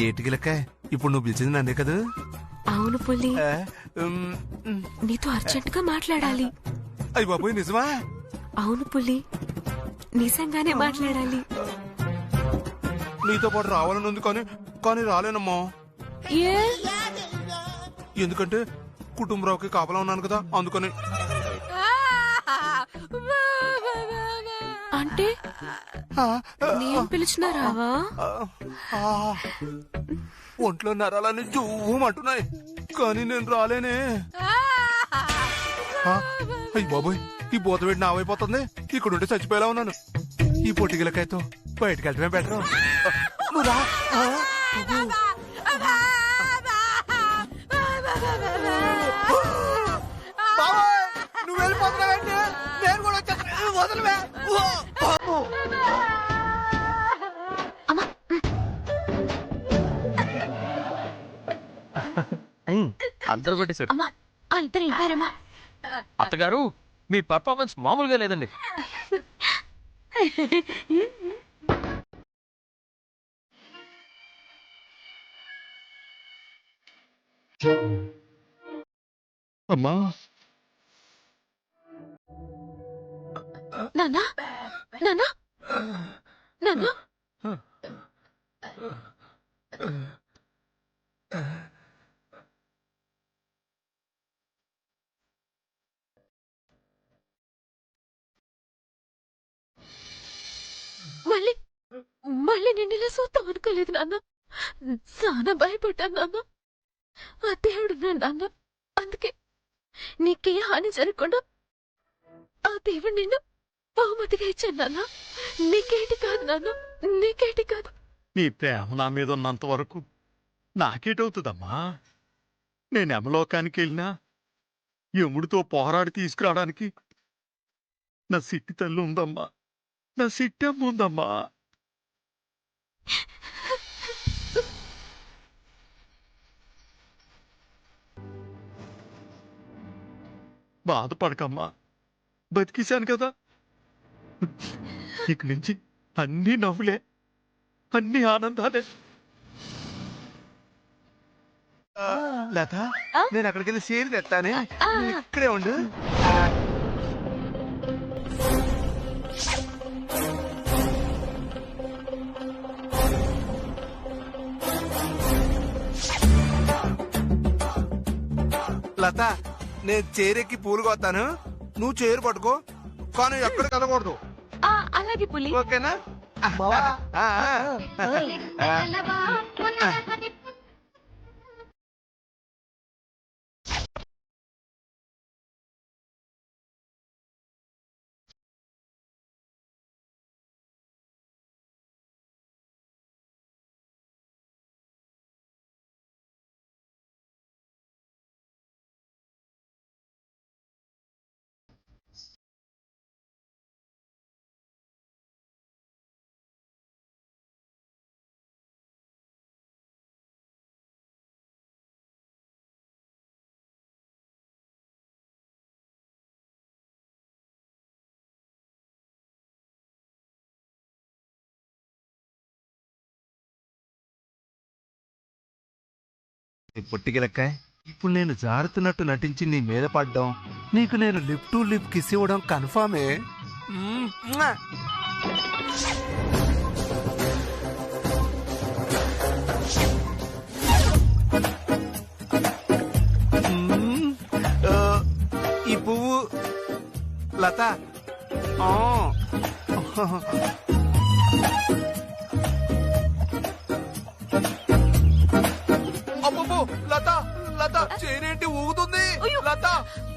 ఏటికిలక్క ఇప్పుడు నువ్వు పిలిచింది నన్నే కదా? అవును పుల్లి, ఆ, ఉమ్, నీతో అర్జెంట్ గా మాట్లాడాలి. అయ్య బాబోయ్ నిజమా? అవును పుల్లి, నిజంగానే మాట్లాడాలి. నీతో పాటు రావాలని ఉంది కానీ కానీ రాలేనమ్మా. ఏ? ఎందుకంటే కుటుంబరావుకి కాపలా ఉన్నాను కదా అందుకని. అంటే నేను పిలిచినా రావా? ఆ, ఒంట్లో నరాలని జూమంటున్నాయి కానీ నేను రాలేనే. అయ్య బాబోయ్ ఈ బోతవేడి నావైపోతుంది. ఇక్కడుంటే చచ్చిపోయేలా ఉన్నాను. ఈ పొట్టిగిలకాయతో బయటకు వెళ్ళటమే బెటర్. నువ్వు రా. నువ్వు వెళ్ళిపోతున్నావంటే నేను కూడా వచ్చేస్తాను. వదలవే. అందరూ కొట్టేశారు. ఇద్దరు అత్తగారు మీ పర్ఫార్మెన్స్ మామూలుగా లేదండి. అమ్మా నానా నానా నానా మళ్ళీ మళ్ళీ నేను ఇలా చూస్తాం అనుకోలేదు నాన్న. చాలా భయపడ్డాను నాన్న. ఆ దేవుడు నాన్న, అందుకే నీకే హాని జరగకుండా ఆ దేవుడు నిన్ను బహుమతిగా ఇచ్చాను నాన్న. నీకేటి కాదు నాన్న, నీకేటి కాదు. నీ ప్రేమ నా మీద ఉన్నంత వరకు నాకేటవుతుందమ్మా? నేను యమలోకానికి వెళ్ళినా యముడితో పోరాడి తీసుకురావడానికి నా సిట్టి తల్లి ఉందమ్మా. నా సిట్టమ్మ ఉందమ్మా. బాధపడకమ్మా, బతికేశాను కదా. ఇక నుంచి అన్నీ నవ్వులే, అన్నీ ఆనందాలే. లత నేను అక్కడికి వెళ్ళి సేరి తెస్తానే. నువ్వు ఇక్కడే ఉండు. లత నేను చేరెక్కి పూలు కొత్తాను, నువ్వు చేరు పట్టుకో కానీ ఎక్కడ కదకూడదు. అలాగే పులి. ఓకేనా? పొట్టిగిలక్కాయ్, ఇప్పుడు నేను జారుతున్నట్టు నటించి నీ మీద పడ్డం, నీకు నేను లిప్ టు లిప్ కిస్ ఇవ్వడం కన్ఫామే. ఈ పువ్వు లత. అబ్బో లత, లత చేనేంటి ఊగుతుంది? లత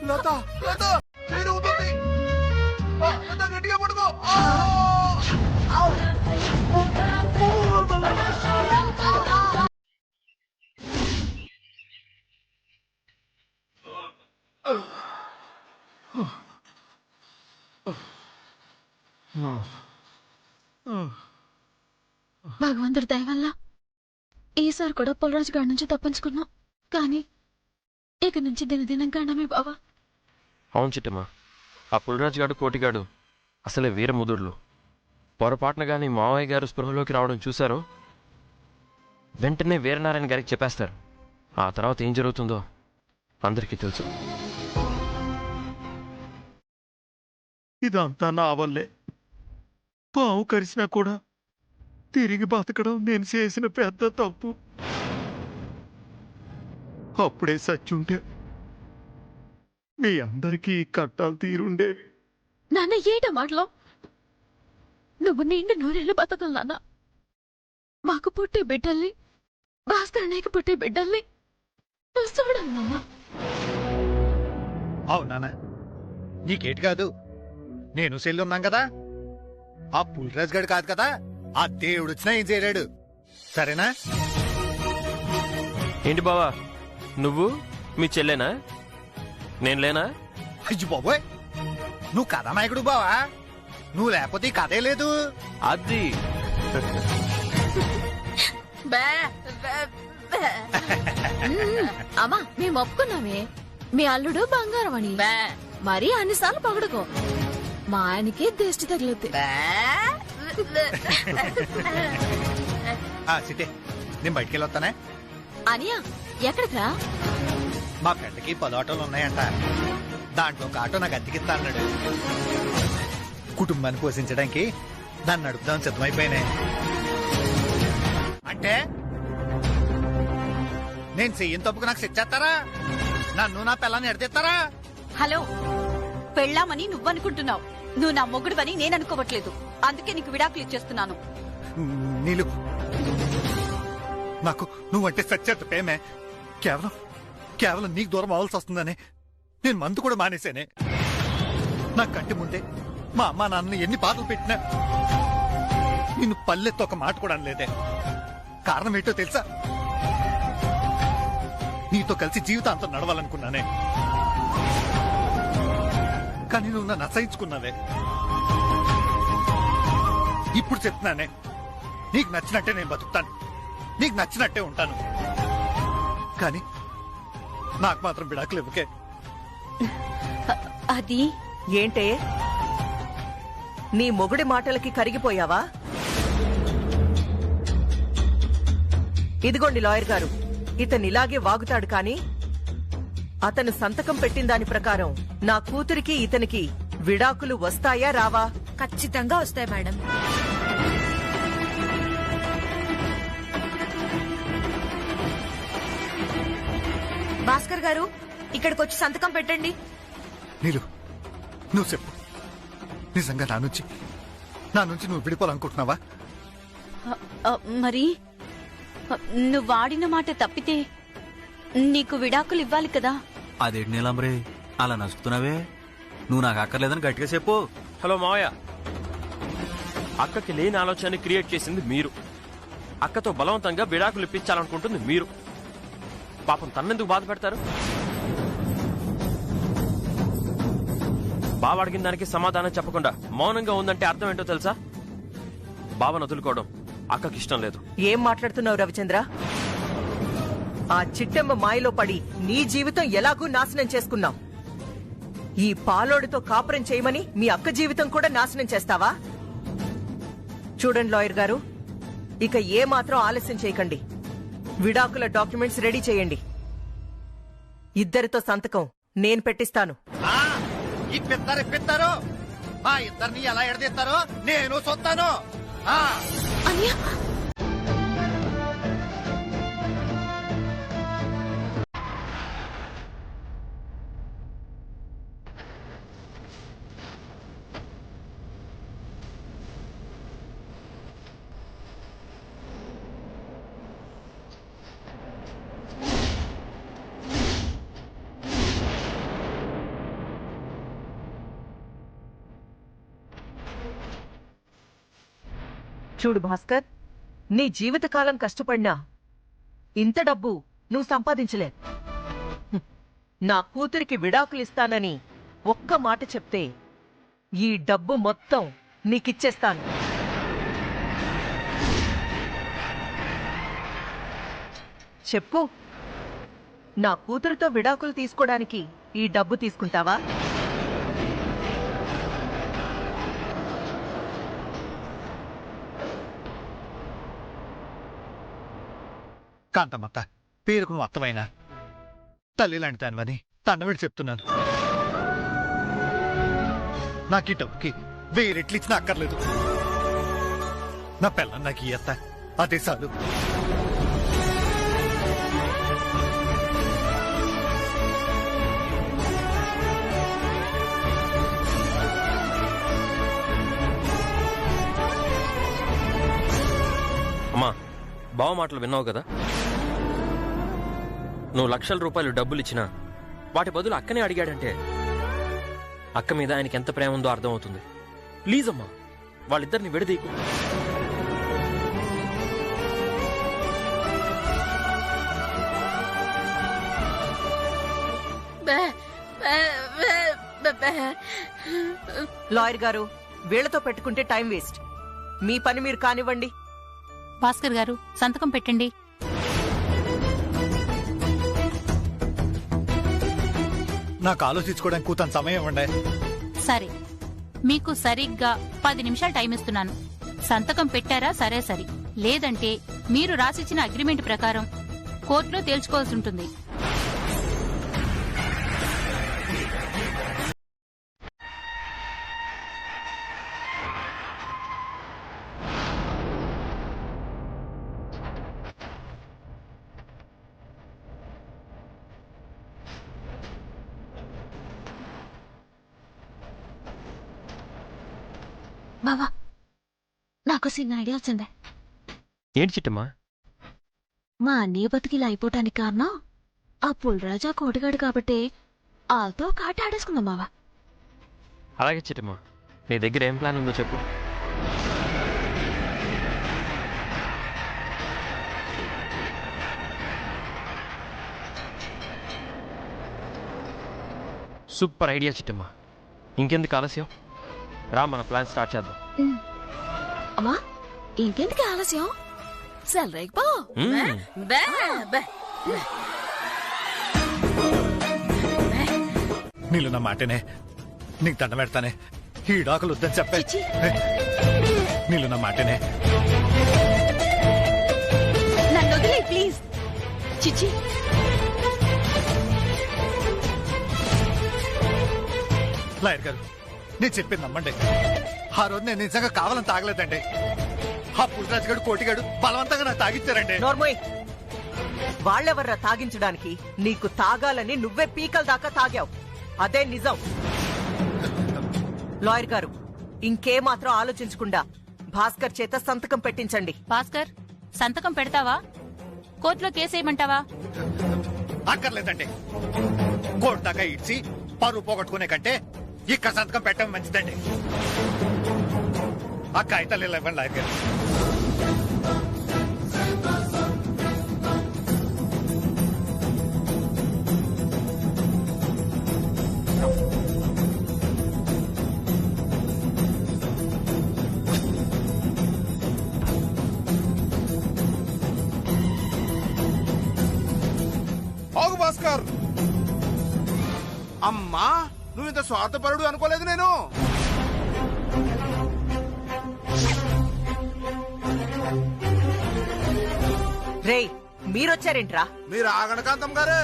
లత లత చేను ఊగుతుంది. లత గట్టిగా పడుకో. భగవంతుడి దయ వల్ల ఈసారి కూడా పుల్లరాజు గారి నుంచి తప్పించుకున్నాం. కానీ ఇక నుంచి దినదినం గండమే బావా. అవును చిట్టమ్మా, ఆ పులిరాజు గాడు కోటిగాడు అసలే వీరముదుర్లు. పొరపాటున గాని మావయ్య గారు స్పృహలోకి రావడం చూశారో వెంటనే వీరనారాయణ గారికి చెప్పేస్తారు. ఆ తర్వాత ఏం జరుగుతుందో అందరికీ తెలుసు. ఇదంతా నా వల్లే. పావు కరిసినా కూడా తిరిగి బతకడం నేను చేసిన పెద్ద తప్పు. అప్పుడే సచ్చుంటే మీ అందరికీ ఈ కట్టాలు తీరుండేవి. నాన్న ఏట మాటలో నువ్వు నిండు నూరేళ్ళు బతకలు నాన్న. మాకు పుట్టే బిడ్డల్ని, భాస్కరణ్యకి పుట్టే బిడ్డల్ని నువ్వు చూడాలి నాన్న. అవునా? నీకేటి కాదు, నేను సెల్లు ఉన్నాం కదా. ఆ పుల్రాజ్ గడు కాదు కదా, ఆ దేవుడు వచ్చినా ఏం చేయలేడు. సరేనా? ఏంటి బావా, నువ్వు మీ చెల్లేనా? నేను లేనా? అయ్యి బాబోయ్, నువ్వు కథానాయకుడు బావా. నువ్వు లేకపోతే ఈ కథే లేదు. అది అమ్మా మేము ఒప్పుకున్నామే, మీ అల్లుడు బంగారం అని. మరీ అన్నిసార్లు పొగడుకో, మా ఆయనకి దిష్టి తగిలిద్ది. సిటే, నేను బయటికి వెళ్ళొస్తానే. అనియా ఎక్కడికిరా? మా ఫ్రెండ్కి 10 ఆటోలు ఉన్నాయంట. దాంట్లో ఒక ఆటో నాకు అద్దెకిస్తా అన్నాడు. కుటుంబాన్ని పోషించడానికి దాన్ని నడుపుదామని సిద్ధమైపోయినాయి. అంటే నేను చెయ్యని తప్పుకు నాకు శిక్షేస్తారా? నన్ను నా పిల్లని ఎడతీస్తారా? హలో, పెళ్ళామని నువ్వనుకుంటున్నావు. నువ్వు నా మొగుడు పని నేను అనుకోవట్లేదు. అందుకే నీకు విడాకులు ఇచ్చేస్తున్నాను. నీళ్ళు, నాకు నువ్వంటే సచ్చేత ప్రేమే. కేవలం కేవలం నీకు దూరం అవ్వాల్సి వస్తుందని నేను మందు కూడా మానేశానే. నా కంటి ముందే మా అమ్మా నాన్నని ఎన్ని బాధలు పెట్టినా నిన్ను పల్లెత్తి ఒక మాట కూడా అనలేదే. కారణం ఏంటో తెలుసా? నీతో కలిసి జీవితాంతం నడవాలనుకున్నానే, కానీ నువ్వు నన్ను అసహించుకున్నావే. ఇప్పుడు చెప్తున్నానే, నీకు నచ్చినట్టే నేను బతుకుతాను, నీకు నచ్చినట్టే ఉంటాను. కానీ నాకు మాత్రం విడాకులు ఇవ్వకే. అది ఏంటే, నీ మొగుడి మాటలకి కరిగిపోయావా? ఇదిగోండి లాయర్ గారు, ఇతను ఇలాగే వాగుతాడు, కానీ అతను సంతకం పెట్టిన దాని ప్రకారం నా కూతురికి ఇతనికి విడాకులు వస్తాయా రావా? ఖచ్చితంగా వస్తాయి మేడం. భాస్కర్ గారు, ఇక్కడికి వచ్చి సంతకం పెట్టండి. నీలు, నువ్వు చెప్పు, నిజంగా నా నుంచి నువ్వు విడిపోవాలనుకుంటున్నావా? మరి నువ్వు వాడిన మాట తప్పితే నీకు విడాకులు ఇవ్వాలి కదా. అదేంటి నీలంబరి అలా నసుకుతున్నావే? నువ్వు నాకు అక్కర్లేదని గట్టిగా చెప్పు. హలో మావయ్య, అక్కకి లేని ఆలోచనని క్రియేట్ చేసింది మీరు. అక్కతో బలవంతంగా విడాకులు ఇప్పించాలనుకుంటుంది మీరు. పాపం తన్నెందుకు బాధ పెడతారు? బావ అడిగిన దానికి సమాధానం చెప్పకుండా మౌనంగా ఉందంటే అర్థం ఏంటో తెలుసా? బావను వదులుకోవడం అక్కకి ఇష్టం లేదు. ఏం మాట్లాడుతున్నావు రవిచంద్ర? ఆ చిట్టెమ్మ మాయలో పడి నీ జీవితం ఎలాగూ నాశనం చేసుకున్నావు. ఈ పాలోడితో కాపురం చేయమని మీ అక్క జీవితం కూడా నాశనం చేస్తావా? చూడండి లాయర్ గారు, ఇక ఏ మాత్రం ఆలస్యం చేయకండి. విడాకుల డాక్యుమెంట్స్ రెడీ చేయండి. ఇద్దరితో సంతకం నేను పెట్టిస్తాను. ఇప్పిస్తారు. మా ఇద్దరిని ఎలా ఎడదీస్తారో నేను చూస్తాను. అనియా చూడు భాస్కర్, నీ జీవితకాలం కష్టపడినా ఇంత డబ్బు నువ్వు సంపాదించలేదు. నా కూతురికి విడాకులు ఇస్తానని ఒక్క మాట చెప్తే ఈ డబ్బు మొత్తం నీకిచ్చేస్తాను. చెప్పు, నా కూతురుతో విడాకులు తీసుకోవడానికి ఈ డబ్బు తీసుకుంటావా? కాంతమ్మత్త పేరుకు నువ్వు అత్తమైనా తల్లి లాంటి దానివని తండవిడి చెప్తున్నాను. నాకు ఈ డబ్బుకి వేరెట్లు ఇచ్చినా అక్కర్లేదు. నా పిల్లని నాకు ఈ అత్త అదే చాలు. అమ్మా, బావ మాటలు విన్నావు కదా. నువ్వు లక్షల రూపాయలు డబ్బులు ఇచ్చినా వాటి బదులు అక్కనే అడిగాడంటే అక్క మీద ఆయనకి ఎంత ప్రేమ ఉందో అర్థమవుతుంది. ప్లీజ్ అమ్మా, వాళ్ళిద్దరిని విడదీకు. లాయర్ గారు, వీళ్లతో పెట్టుకుంటే టైం వేస్ట్. మీ పని మీరు కానివ్వండి. భాస్కర్ గారు, సంతకం పెట్టండి. నాకు ఆలోచించుకోవడానికి కూతంత సమయం ఇవ్వండి. సరే, మీకు సరిగ్గా 10 నిమిషాలు టైం ఇస్తున్నాను. సంతకం పెట్టారా సరే సరి, లేదంటే మీరు రాసిచ్చిన అగ్రిమెంట్ ప్రకారం కోర్టులో తేల్చుకోవాల్సి ఉంటుంది. బావా, నాకు చిన్న ఐడియా వచ్చింది. ఏంటి చిట్టమ్మా? మా అన్నయ్య బతికిలా అయిపోవటానికి కారణం ఆ పుల్రాజా కోటిగాడు కాబట్టి వాళ్ళతో కాటి ఆడేసుకుందాం బావా. అలాగే చిట్టమ్మా, నీ దగ్గర ఏం ప్లాన్ ఉందో చెప్పు. సూపర్ ఐడియా చిట్టమ్మా. ఇంకెందుకు ఆలస్యం, రా మన ప్లాన్ స్టార్ట్ చేద్దాం. అమ్మా, ఇంకెందుకు ఆలస్యం? సెలరేక్ పో. నీళ్ళు నా మాటనే, నీకు దండం పెడతానే. ఈ డాకులు వద్దని చెప్పే. నీళ్ళు నా మాటనే. నన్ను వదిలే ప్లీజ్. చిచి, లాయర్ గారు, నేను చెప్పింది నమ్మండి. ఆ రోజు నేను నిజంగా కావాలని తాగలేదండి. ఆ పుల్రాజు గడు కోటిగాడు బలవంతంగా నాకు తాగిచ్చారండి. నోర్మోయ్, వాళ్ళెవర్రా తాగించడానికి? నీకు తాగాలని నువ్వే పీకల దాకా తాగావు, అదే నిజం. లాయర్ గారు, ఇంకేమాత్రం ఆలోచించకుండా భాస్కర్ చేత సంతకం పెట్టించండి. భాస్కర్, సంతకం పెడతావా? కోర్టులో కేసేయమంటావా? అక్కర్లేదండి. కోర్టు దాకా ఇడ్చి పరువు పోగొట్టుకునే కంటే ఇక్కడ సంతకం పెట్టడం మంచిదండి. ఆ కాగితాలు ఇలా ఇవ్వండి లాయర్ గారు. ఆగు భాస్కర్. అమ్మా, నువ్వు ఇంత స్వార్థపరుడు అనుకోలేదు నేను. రేయ్, మీరొచ్చారేంట్రా? మీరు ఆగండి కాంతం గారు.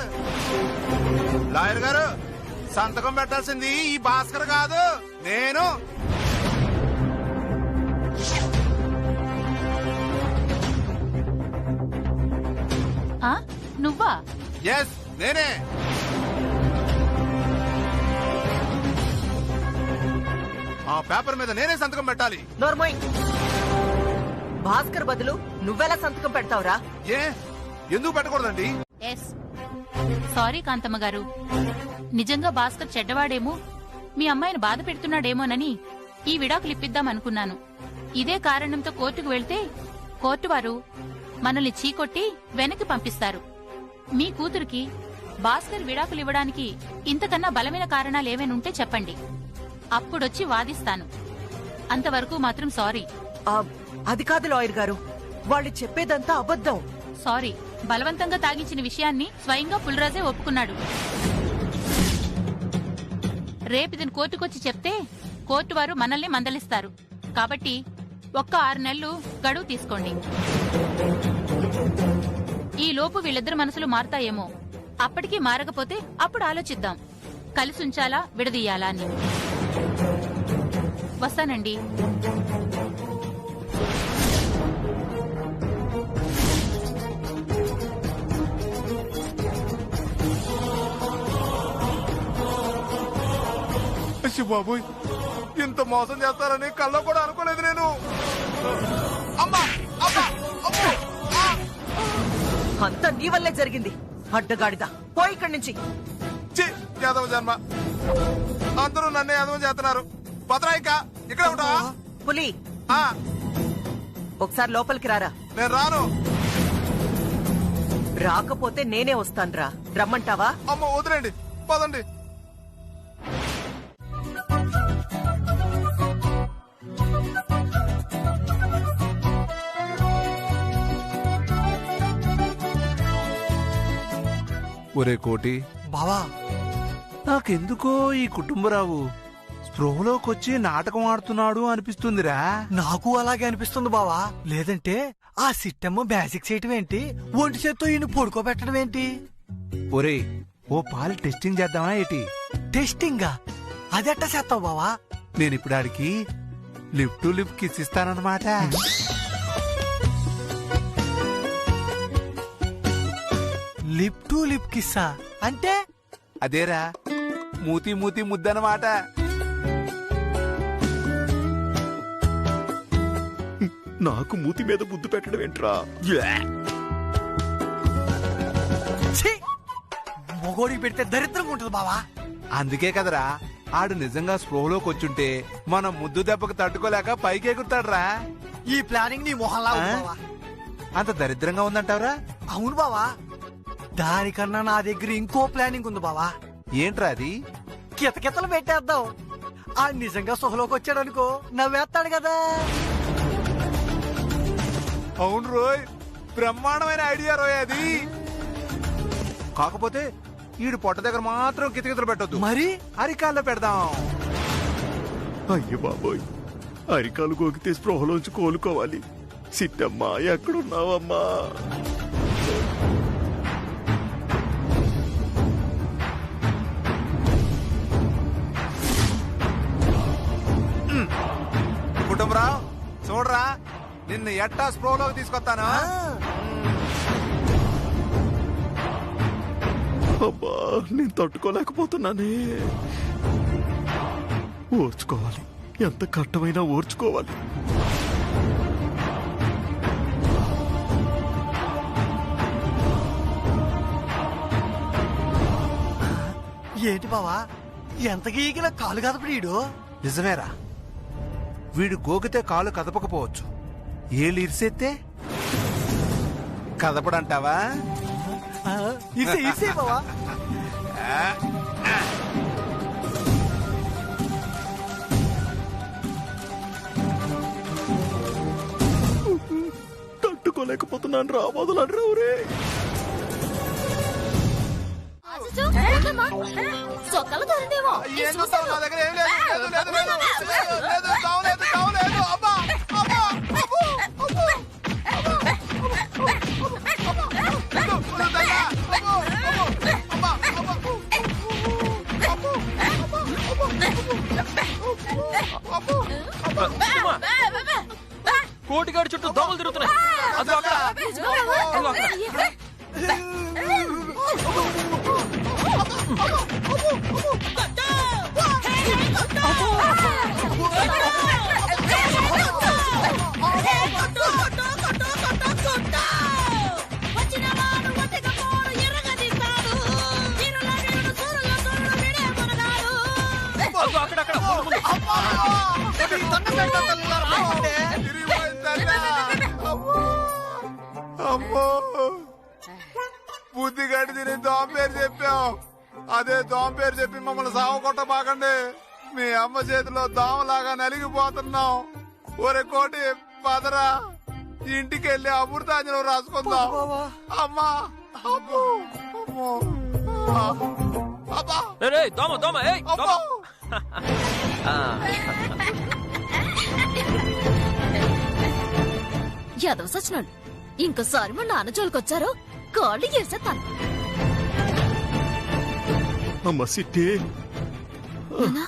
లాయర్ గారు, సంతకం పెట్టాల్సింది ఈ భాస్కర్ కాదు, నేను. ఆ, నువ్వా? ఎస్, నేనే. ఆ పేపర్ మీద నేనే సంతకం పెట్టాలి. నోర్మోయ్, భాస్కర్ బదులు నువ్వెలా సంతకం పెడతావురా? ఏ, ఎందుకు పెట్టకూడదండి? ఎస్. సారీ కాంతమ్మ గారు, నిజంగా భాస్కర్ చెడ్డవాడేమో, మీ అమ్మాయిని బాధ పెడుతున్నాడేమోనని ఈ విడాకులు ఇప్పిద్దాం అనుకున్నాను. ఇదే కారణంతో కోర్టుకు వెళ్తే కోర్టు వారు మనల్ని చీకొట్టి వెనక్కి పంపిస్తారు. మీ కూతురికి భాస్కర్ విడాకులు ఇవ్వడానికి ఇంతకన్నా బలమైన కారణాలేమైనుంటే చెప్పండి, అప్పుడొచ్చి వాదిస్తాను. అంతవరకు మాత్రం సారీ. అది కాదు లాయర్ గారు, వాళ్ళు చెప్పేదంతా అబద్ధం. సారీ, బలవంతంగా తాగించిన విషయాన్ని స్వయంగా పుల్రాజే ఒప్పుకున్నాడు. రేపిదిని కోర్టుకొచ్చి చెప్తే కోర్టు వారు మనల్ని మందలిస్తారు. కాబట్టి ఒక్క 6 నెలలు గడువు తీసుకోండి. ఈ లోపు వీళ్ళిద్దరి మనసులు మారతాయేమో. అప్పటికీ మారకపోతే అప్పుడు ఆలోచిద్దాం కలిసి ఉంచాలా విడదీయాలా అని. వస్తానండి. బాబోయ్, ఇంత మోసం చేస్తారని కళ్ళ కూడా అనుకోలేదు నేను. అమ్మా అమ్మా అమ్మో! అంతా నీ వల్లే జరిగింది అడ్డగాడిదా. పోయి ఇక్కడి నుంచి. ఛీ, యాదవ జన్మ. అందరూ నన్నే యాదవం చేస్తున్నారు. భద్రాయిక ఇక్కడ ఉంటావా? పులి ఆ, ఒకసారి లోపలికి రారా. నేను రాను. రాకపోతే నేనే వస్తానురా. రమ్మంటావా? అమ్మ వదిలేండి, పదండి. ఒరే కోటి బావా, నాకెందుకో ఈ కుటుంబరావు స్పృహలోకొచ్చి నాటకం ఆడుతున్నాడు అనిపిస్తుందిరా. నాకు అలాగే అనిపిస్తుంది బావా. లేదంటే ఆ సిట్టమ్మ బేసిక్ చేయటం ఏంటి, ఒంటి చేత్తో ఈయన పడుకోబెట్టడం ఏంటి? ఒరే, ఓ పాలు టెస్టింగ్ చేద్దామా ఏటి? టెస్టింగా? అదెట్ట చేస్తావు బావా? నేనిప్పుడు ఆడికి లిప్ టు లిప్ కిస్ ఇస్తానన్నమాట. లిప్ టు లిప్ కిస్సా అంటే? అదేరా, మూతి మూతి ముద్దనమాట. నాకు మూతి మీద ముద్దు పెట్టడం ఏంట్రా? ఛీ! మొగోడికి పెడితే దరిద్రంగా ఉంటుంది బావా. అందుకే కదరా ఆడు నిజంగా స్పృహలోకి వచ్చుంటే మనం ముద్దు దెబ్బకు తట్టుకోలేక పైకి ఎగురుతాడురా. ఈ ప్లానింగ్ నీ మొహంలా ఉంది బావా. అంత దరిద్రంగా ఉందంటావురా? అవును బావా. దానికన్నా నా దగ్గర ఇంకో ప్లానింగ్ ఉంది బావా. ఏంట్రా అది? కితకితలు పెట్టేద్దాం. ఆ నిజంగా సుఖలోకి వచ్చాడనుకో నవ్వేస్తాడు కదా. అవును రోయ్, బ్రహ్మాండమైన ఐడియా రోయ్ అది. కాకపోతే ఈడు పొట్ట దగ్గర మాత్రం కితకితలు పెట్టొద్దు. మరి అరికాల్లో పెడదాం. అయ్య బాబోయ్, అరికాలు గోకితే స్పృహలోంచి కోలుకోవాలి. సిట్టమ్మా, ఎక్కడున్నావమ్మా? కుటుంబరావు చూడరా, నిన్ను ఎట్టా స్ప్రోలోకి తీసుకొస్తాను. అబ్బా, నేను తట్టుకోలేకపోతున్నానే. ఓర్చుకోవాలి, ఎంత కష్టమైనా ఓర్చుకోవాలి. ఏంటి బావా, ఎంత గీకినా కాలు కదపడీడు? నిజమేరా, వీడు గోకితే కాలు కదపకపోవచ్చు, ఏళ్ళు ఇరిసేస్తే కదపడంటావా? ఇసే బావా. తట్టుకోలేకపోతున్నాను రా, వదలండి రే. సొక్కలు దొరిందేమో. ఏం చూస్తావు? నా దగ్గర ఏం లేదు. లేదు, లేదు, లేదు. లేదు, లేదు, కావలేదు, కావలేదు. అబ్బా, అబ్బా, అబ్బో, అబ్బో, అబ్బో, కోటిగాడి చుట్టూ దోమలు తిరుగుతున్నాయి. అదిగో అక్కడ, అదిగో అక్కడ. అదిగో అక్కడక్కడ అమ్మో, బుద్ధి గడి తిని దోమ పేరు చెప్పాం. అదే దోమ పేరు చెప్పి మమ్మల్ని సాగు కొట్టబాకండి. మీ అమ్మ చేతిలో దోమలాగా నలిగిపోతున్నాం. ఒరే కోటి, పదరా, ఇంటికి వెళ్ళి అమృతాంజనం రాసుకుందాం. అమ్మా, అమ్మో, అమ్మో, అబ్బా, దోమ దోమ, ఏయ్ దోమ. అమ్మో. యాదవ సచ్చినాడు. ఇంకోసారి మా నాన్న జోలికొచ్చారో కాళ్ళు ఎరసేస్తాను. అమ్మ సిట్టి, నాన్నా,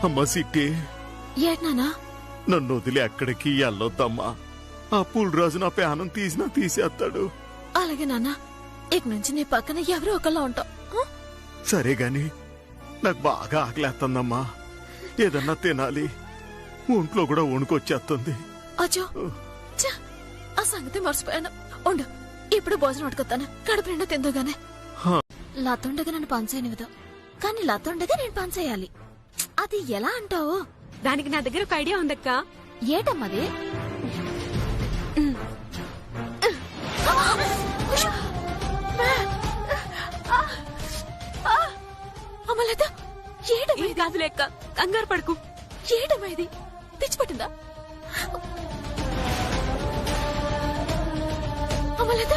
అమ్మ సిట్టి, ఏంటి నాన్నా? నన్ను వదిలి ఎక్కడికి వెళ్ళొద్దమ్మా. ఆ పుల్రాజు నా ప్రాణం తీసినా తీసేస్తాడు. అలాగే నాన్నా, ఇక నుంచి నీ పక్కన ఎవరో ఒకళ్ళ ఉంటాం. సరే గాని నాకు బాగా ఆకలేస్తుందమ్మా. ఏదన్నా తినాలి. ఒంట్లో కూడా వణుకొచ్చేస్తుంది. అచ్చో, ఛ, ఆ సంగతి మర్చిపోయాను. ఉండు, ఇప్పుడు భోజనం పట్టుకొస్తాను. కడుపు నిండా తిందుగానే. లతుండగా నన్ను పనిచేయనివ్వదు, కానీ లతుండగా నేను పనిచేయాలి. అది ఎలా అంటావు? దానికి నా దగ్గర ఒక ఐడియా ఉందక్క. ఏటమ్మది? అమ్మలత, ఏటమ్మా ఏం కాదు లెక్క, కంగారు పడుకు. ఏటమ్మా ఇది? పిచ్చి పట్టిందా? అమ్మలత,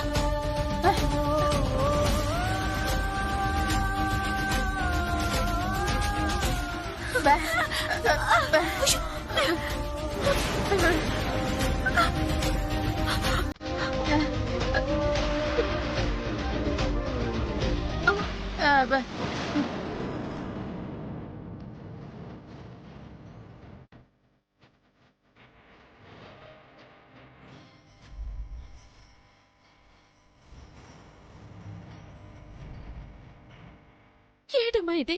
ఏటమ్మా ఇది?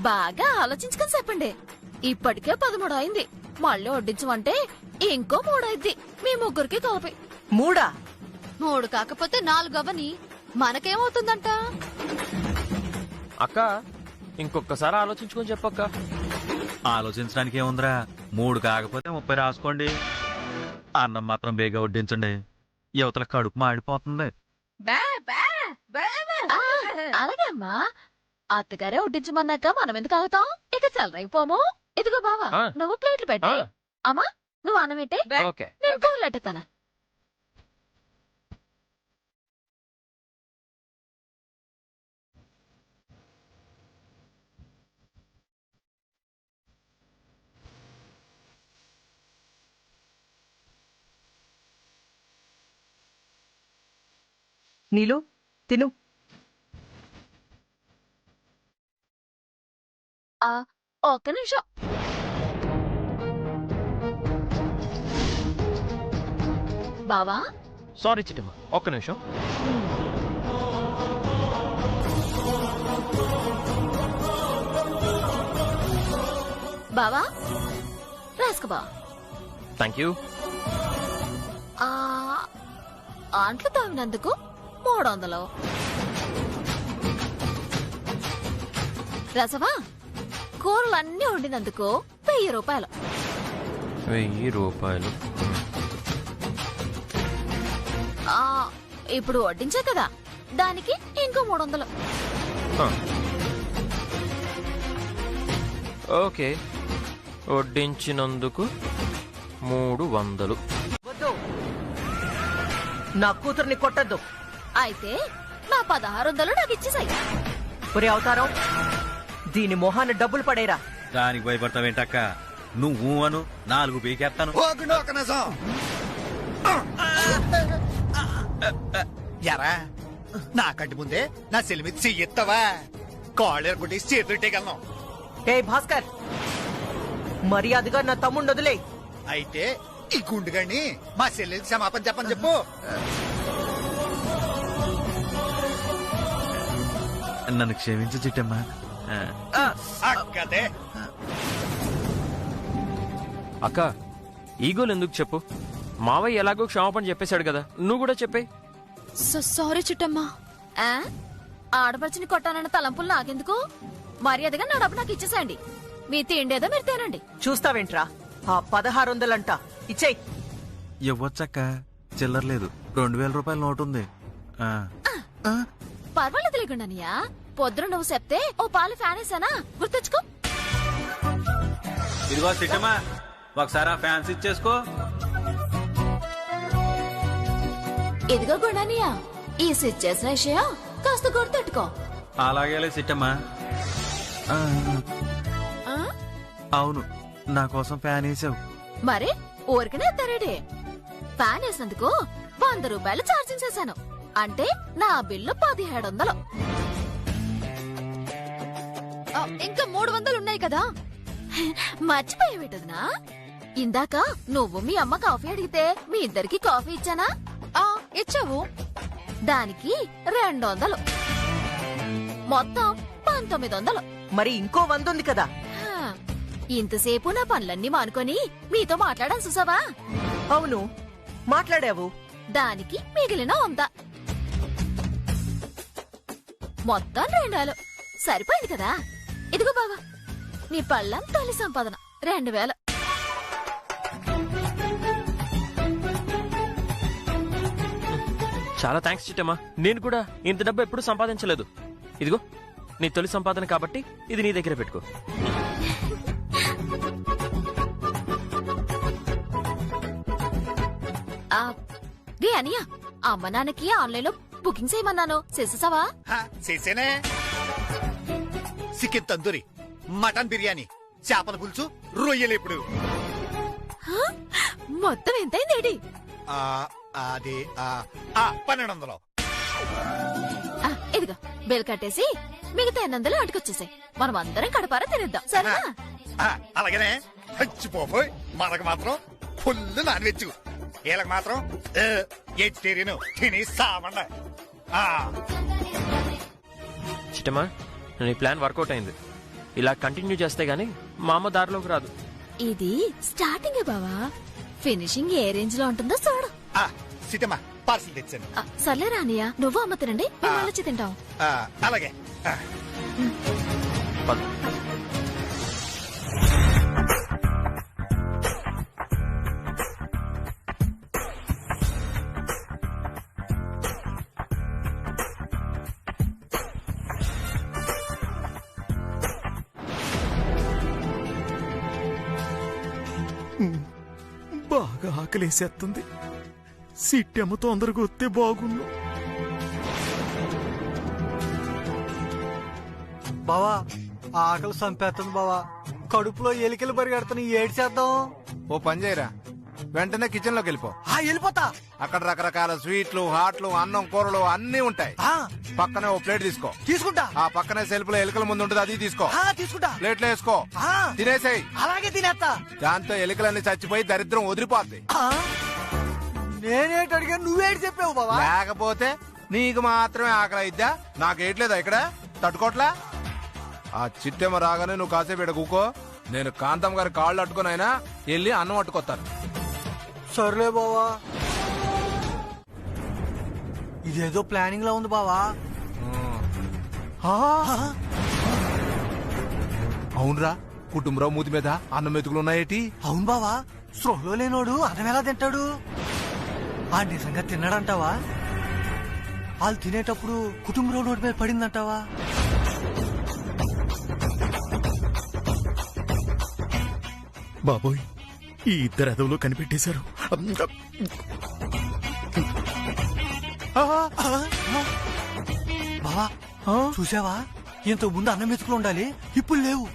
బాగా ఆలోచించుకొని చెప్పండి. ఇప్పటికే 13 అయింది. మళ్ళీ వడ్డించమంటే ఇంకో 3 అయింది. మీ ముగ్గురికి కలిపి 3 3 కాకపోతే 4 అవని మనకేమవుతుందంట? అక్క, ఇంకొకసారి ఆలోచించుకొని చెప్పక్క. ఆలోచించడానికి ఏముందిరా, 3 కాకపోతే 30 రాసుకోండి. అన్నం మాత్రం బేగా వడ్డించండి. యువతల కడుపు మాడిపోతుంది. అలాగే అమ్మా, అత్తగారే వడ్డించమన్నాక మనం ఎందుకు ఆగుతాం? ఇక చల్లరైపోము. ఇదిగో బావా, నువ్వు ప్లేట్లు పెట్టే. అమ్మా, నువ్వు అన్నం పెట్టే, ఓకే. నేను కూరలు పెట్టేస్తాను. నీలు తిను. ఒక్క నిమిషం. బావా, సారీ చిట్టమ్మ, ఒక్క నిమిషం. బావా రాసుకో బావా. Thank you. అంట్లు తోమినందుకు 300. రసవా కూరలన్నీ వండినందుకు 1000 రూపాయలు. 1000 రూపాయలు. ఇప్పుడు వడ్డించా కదా, దానికి ఇంకో 300. ఓకే, వడ్డించినందుకు 300. వద్దు, నా కూతుర్ని కొట్టద్దు. అయితే నా 1600 నాకు ఇచ్చేసాయి. ఒరే అవతారం, దీని మొహాన్ని డబ్బులు పడేరా. దానికి భయపడతావేంటక్క? నువ్వు అను, 4 పీకేస్తాను. ఎరా నా కంటి ముందే నా సెల్ మీద చెయ్యెత్తావా? కాళ్ళు కొట్టి చేతులు ఇట్టేయగలను. ఏ భాస్కర్, మర్యాదగా నా తమ్ముడు వదిలే. అయితే ఈ గుండుగాడిని మా చెల్లెలకి క్షమాపణ చెప్పని చెప్పు. నన్ను క్షమించు చిట్టమ్మా. అక్కదే అక్క, ఈగోలు ఎందుకు చెప్పు? మావయ్య ఎలాగో క్షమాపణ చెప్పేశాడు కదా, నువ్వు కూడా చెప్పే. సారీ చిట్టమ్మా. ఆడపడిచిని కొట్టానన్న తలంపులు నాకెందుకు? మర్యాదగా నా డబ్బు నాకు ఇచ్చేసేయండి. మీ తిండేదో మీరు తినండి. చూస్తావేంట్రా? ఆ 1600 అంట ఇచ్చేయ్. ఇవ్వచ్చక్క, చిల్లర లేదు. 2000 రూపాయల నోటు ఉంది. పర్వాలేదు లేకుండానియా. పొద్దున నువ్వు చెప్తే ఓ పాలు ఫ్యాన్ వేసానా, గుర్తెచ్చుకో. ఇదిగో చిట్టమ్మా, ఒకసారి ఆ ఫ్యాన్స్ ఇచ్చేసుకో. ఇదిగో గుండానియా, ఈ స్విచ్ చేసిన విషయం కాస్త గుర్తెట్టుకో. అలాగేలే చిట్టమ్మా. అవును, నా కోసం ఫ్యాన్ వేసావు. మరి ఊరికనే ఎత్తారేడే. ఫ్యాన్ వేసినందుకు 100 రూపాయలు ఛార్జింగ్ చేశాను. అంటే నా బిల్లు 1700. ఇంకా 300 ఉన్నాయి కదా. మర్చిపోయేటదినా? ఇందాక నువ్వు మీ అమ్మ కాఫీ అడిగితే మీ ఇద్దరికి కాఫీ ఇచ్చానా? ఇచ్చావు. దానికి 200. మొత్తం 1900. మరి ఇంకో 100 ఉంది కదా. ఇంతసేపు నా పనులన్నీ మానుకొని మీతో మాట్లాడాను చూసావా? అవును, మాట్లాడావు. దానికి మిగిలిన 100. మొత్తం 200. సరిపోయింది కదా. ఇదిగో బావా, నీ పళ్ళం తొలి సంపాదన 2000. చాలా థ్యాంక్స్ చిట్టమ్మా. నేను కూడా ఇంత డబ్బు ఎప్పుడు సంపాదించలేదు. ఇదిగో నీ తొలి సంపాదన కాబట్టి ఇది నీ దగ్గర పెట్టుకో. రే అనియా, అమ్మ నాన్నకి ఆన్లైన్ లో బుకింగ్ చేయమన్నాను, చేసేసావా? చేసేనే. చికెన్ తందూరి, మటన్ బిర్యానీ, చేపల పులుసు, రొయ్యలు. ఇప్పుడు మొత్తం ఎంతైంది? అది 1200. ఇదిగో బిల్ కట్టేసి మిగతా 800 అటుకొచ్చేసాయి. మనం అందరం కడపారా తినేద్దాం, సరేనా? అలాగనే. చచ్చిపోయి మనకు మాత్రం ఫుల్ నాన్ వెజ్, వీళ్ళకి మాత్రం వెజిటేరియన్ తిని సావండ. చిట్టమ్మా, నీ ప్లాన్ వర్కౌట్ అయింది. ఇలా కంటిన్యూ చేస్తే గానీ మా అమ్మ దారిలోకి రాదు. ఇది స్టార్టింగ్ బావా, ఫినిషింగ్ ఏ రేంజ్ లో ఉంటుందో చూడు. సీతమ్మా, పార్సల్ తెచ్చాను. సర్లే రానియా, నువ్వు అమ్మ తినండి, మేము వచ్చి తింటాం. అలాగే. బాగా ఆకలేసేస్తుంది. సిట్టెమ్మ తొందరగా వస్తే బాగుండు. బావా, ఆకలి చంపేస్తుంది బావా. కడుపులో ఎలికలు పరిగెడుతున్న ఏడు చేద్దాం. ఓ పని చేయరా, వెంటనే కిచెన్ లోకి వెళ్ళిపో. వెళ్ళిపోతా. అక్కడ రకరకాల స్వీట్లు హాట్లు అన్నం కూరలు అన్ని ఉంటాయి. పక్కనే ఓ ప్లేట్ తీసుకో. తీసుకుంటా. ఆ పక్కనే సెల్ఫ్ లో ఎలుకల ముందు ఉంటుంది, అది తీసుకో. తీసుకుంటా. ప్లేట్లో వేసుకో, తినేసేయ్. అలాగే తినేస్తా. దాంతో ఎలుకలన్నీ చచ్చిపోయి దరిద్రం వదిలిపోద్ది. నేనేటి అడిగా నువ్వేటి చెప్పావు బావా? లేకపోతే నీకు మాత్రమే ఆకలి అయిద్దా? నాకేట్లేదా ఇక్కడ తట్టుకోట్లా? ఆ చిట్టెమ్మ రాగానే నువ్వు కాసేపు ఇక్కడ కూకో. నేను కాంతం గారి కాళ్ళు అట్టుకుని అయినా వెళ్ళి అన్నం అట్టుకొస్తాను. సర్లే బావా. ఇదేదో ప్లానింగ్ లా ఉంది బావా. అవునరా, కుటుంబరావు మూతి మీద అన్నం మెతుకులు ఉన్నాయేటి? అవును బావా, స్పృహలో లేనోడు అన్నం ఎలా తింటాడు? ఆ నిజంగా తిన్నాడంటావా? వాళ్ళు తినేటప్పుడు కుటుంబరావు నోటి మీద పడిందంటావా? బాబోయ్, ఈ ఇద్దరు ఎదవులు కనిపెట్టేశారు. బావా చూసావా, ఇంత ముందు అన్నం మెతుకులు ఉండాలి, ఇప్పుడు లేవు.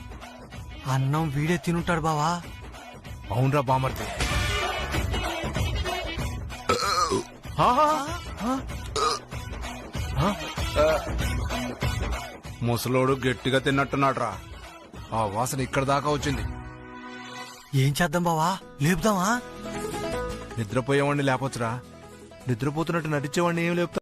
అన్నం వీడే తినుంటాడు బావా. అవునరా బామర్తి. ముసలోడు గట్టిగా తిన్నట్టున్నాడు రా. ఆ వాసన ఇక్కడ దాకా వచ్చింది. ఏం చేద్దాం బావా, లేపుదామా? నిద్రపోయేవాడిని లేపొచ్చురా, నిద్రపోతున్నట్టు నటించేవాడిని ఏం లేపుతా.